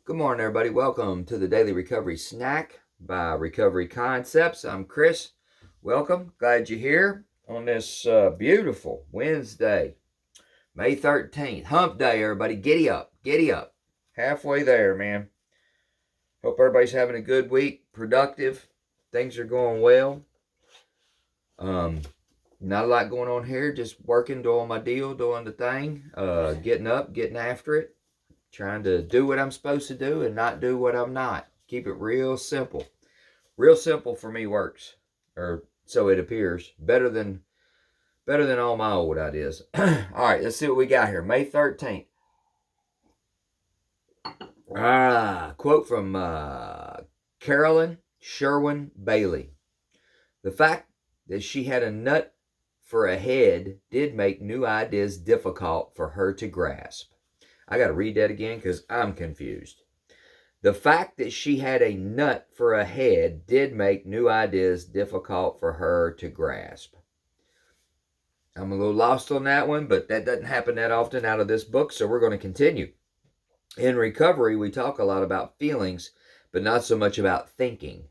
Good morning, everybody. Welcome to the Daily Recovery Snack by Recovery Concepts. I'm Chris. Welcome. Glad you're here on this beautiful Wednesday, May 13th. Hump Day, everybody. Giddy up. Giddy up. Halfway there, man. Hope everybody's having a good week, productive. Things are going well. Not a lot going on here. Just working, doing my deal, doing the thing, getting up, getting after it. Trying to do what I'm supposed to do and not do what I'm not. Keep it real simple. Real simple for me works, or so it appears. Better than all my old ideas. All right, let's see what we got here. May 13th. Quote from Carolyn Sherwin Bailey. The fact that she had a nut for a head did make new ideas difficult for her to grasp. I got to read that again because I'm confused. The fact that she had a nut for a head did make new ideas difficult for her to grasp. I'm a little lost on that one, but that doesn't happen that often out of this book, so we're going to continue. In recovery, we talk a lot about feelings, but not so much about thinking.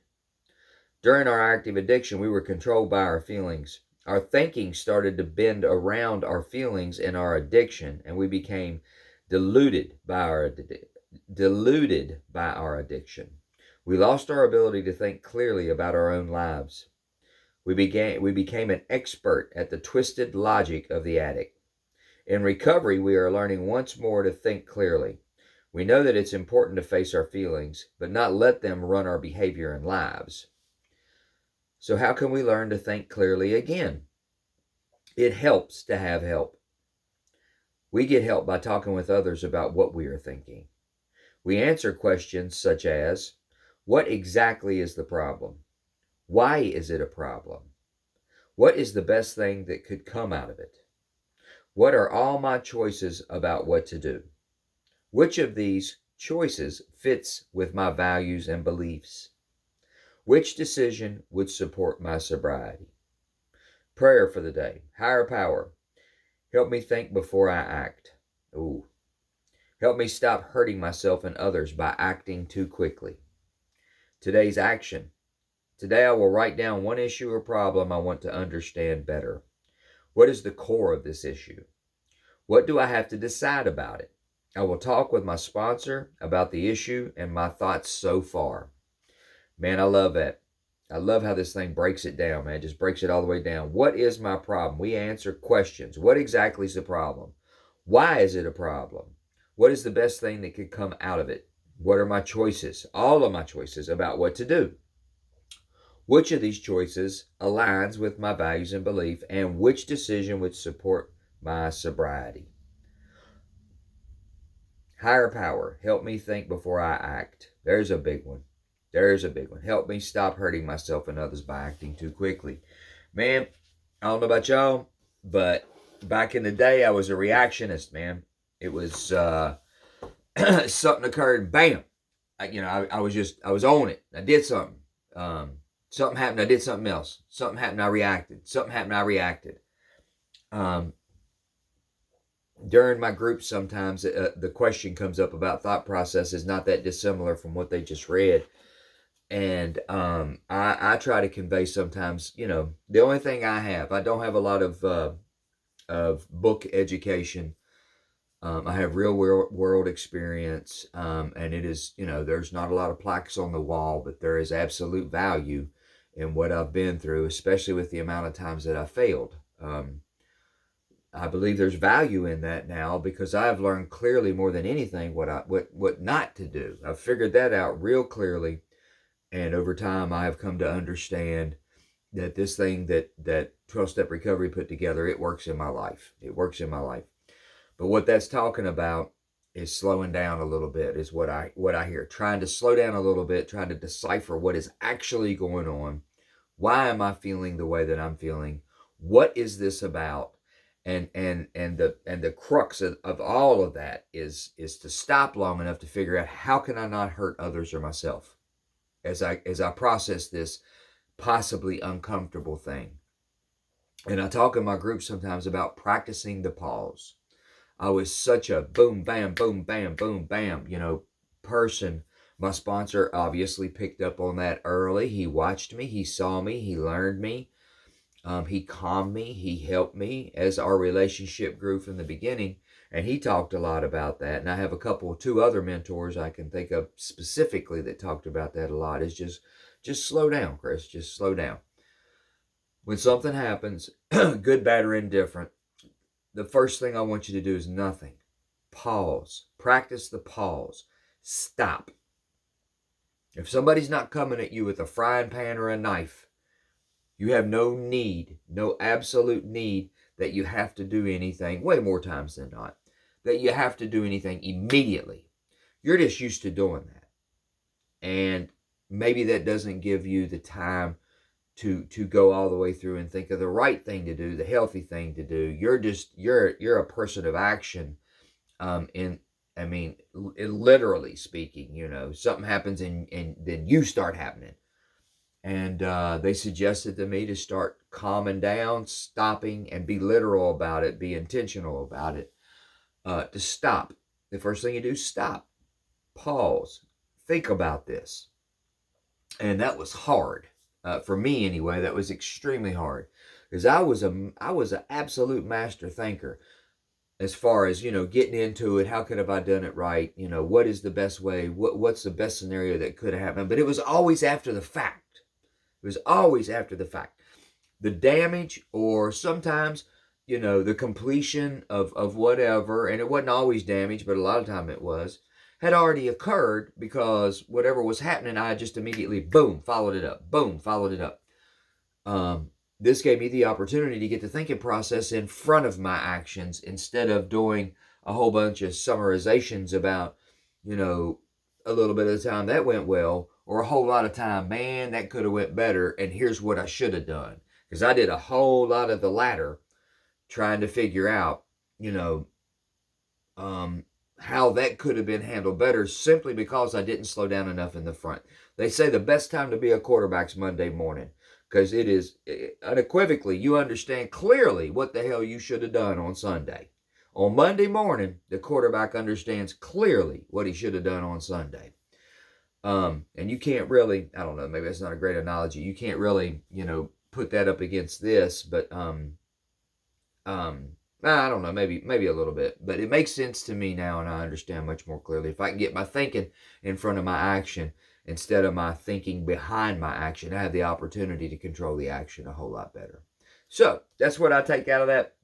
During our active addiction, we were controlled by our feelings. Our thinking started to bend around our feelings in our addiction, and we became deluded by our addiction. We lost our ability to think clearly about our own lives. We became an expert at the twisted logic of the addict. In recovery, we are learning once more to think clearly. We know that it's important to face our feelings, but not let them run our behavior and lives. So how can we learn to think clearly again? It helps to have help. We get help by talking with others about what we are thinking. We answer questions such as, what exactly is the problem? Why is it a problem? What is the best thing that could come out of it? What are all my choices about what to do? Which of these choices fits with my values and beliefs? Which decision would support my sobriety? Prayer for the day. Higher power, help me think before I act. Ooh. Help me stop hurting myself and others by acting too quickly. Today's action. Today I will write down one issue or problem I want to understand better. What is the core of this issue? What do I have to decide about it? I will talk with my sponsor about the issue and my thoughts so far. Man, I love that. I love how this thing breaks it down, man. It just breaks it all the way down. What is my problem? We answer questions. What exactly is the problem? Why is it a problem? What is the best thing that could come out of it? What are my choices? All of my choices about what to do. Which of these choices aligns with my values and belief, and which decision would support my sobriety? Higher power, help me think before I act. There's a big one. There's a big one. Help me stop hurting myself and others by acting too quickly. Man, I don't know about y'all, but back in the day, I was a reactionist, man. It was something occurred, bam. I was on it. I did something. Something happened, I did something else. Something happened, I reacted. Something happened, I reacted. During my group, sometimes the question comes up about thought processes not that dissimilar from what they just read. And I try to convey sometimes, the only thing I don't have a lot of book education. I have real world experience, and it is, there's not a lot of plaques on the wall, but there is absolute value in what I've been through, especially with the amount of times that I failed. I believe there's value in that now because I've learned clearly more than anything what not to do. I've figured that out real clearly, and over time I have come to understand that this thing that 12-step recovery put together, it works in my life. It works in my life. But what that's talking about is slowing down a little bit, is what I hear. Trying to slow down a little bit, trying to decipher what is actually going on. Why am I feeling the way that I'm feeling? What is this about? And the crux of all of that is to stop long enough to figure out, how can I not hurt others or myself as I process this possibly uncomfortable thing. And I talk in my group sometimes about practicing the pause. I was such a boom, bam, boom, bam, person. My sponsor obviously picked up on that early. He watched me, he saw me, he learned me, he calmed me, he helped me as our relationship grew from the beginning. And he talked a lot about that. And I have two other mentors I can think of specifically that talked about that a lot. Is just slow down, Chris. Just slow down. When something happens, good, bad, or indifferent, the first thing I want you to do is nothing. Pause. Practice the pause. Stop. If somebody's not coming at you with a frying pan or a knife, you have no need, no absolute need that you have to do anything, way more times than not, that you have to do anything immediately. You're just used to doing that. And maybe that doesn't give you the time to go all the way through and think of the right thing to do, the healthy thing to do. You're a person of action. Literally speaking, something happens and then you start happening. And they suggested to me to start calming down, stopping, and be literal about it, be intentional about it. To stop. The first thing you do, stop. Pause. Think about this. And that was hard. For me anyway, that was extremely hard. Because I was an absolute master thinker. As far as, getting into it, how could have I done it right? What is the best way? What's the best scenario that could have happened? But it was always after the fact. It was always after the fact. The damage, or sometimes, the completion of whatever, and it wasn't always damage, but a lot of time it was, had already occurred because whatever was happening, I just immediately, boom, followed it up. Boom, followed it up. This gave me the opportunity to get the thinking process in front of my actions instead of doing a whole bunch of summarizations about, a little bit of the time that went well, or a whole lot of time, man, that could have went better, and here's what I should have done. Because I did a whole lot of the latter, trying to figure out, how that could have been handled better simply because I didn't slow down enough in the front. They say the best time to be a quarterback's Monday morning, because it is unequivocally, you understand clearly what the hell you should have done on Sunday. On Monday morning, the quarterback understands clearly what he should have done on Sunday. And you can't really, I don't know, maybe that's not a great analogy. You can't really, put that up against this, but I don't know, maybe a little bit, but it makes sense to me now, and I understand much more clearly. If I can get my thinking in front of my action instead of my thinking behind my action, I have the opportunity to control the action a whole lot better. So that's what I take out of that.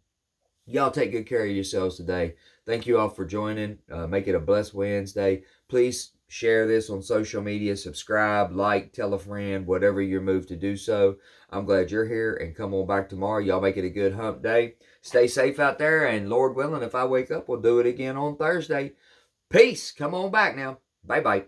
Y'all take good care of yourselves today. Thank you all for joining. Make it a blessed Wednesday. Please share this on social media, subscribe, like, tell a friend, whatever you're moved to do so. I'm glad you're here, and come on back tomorrow. Y'all make it a good hump day. Stay safe out there, and Lord willing, if I wake up, we'll do it again on Thursday. Peace. Come on back now. Bye-bye.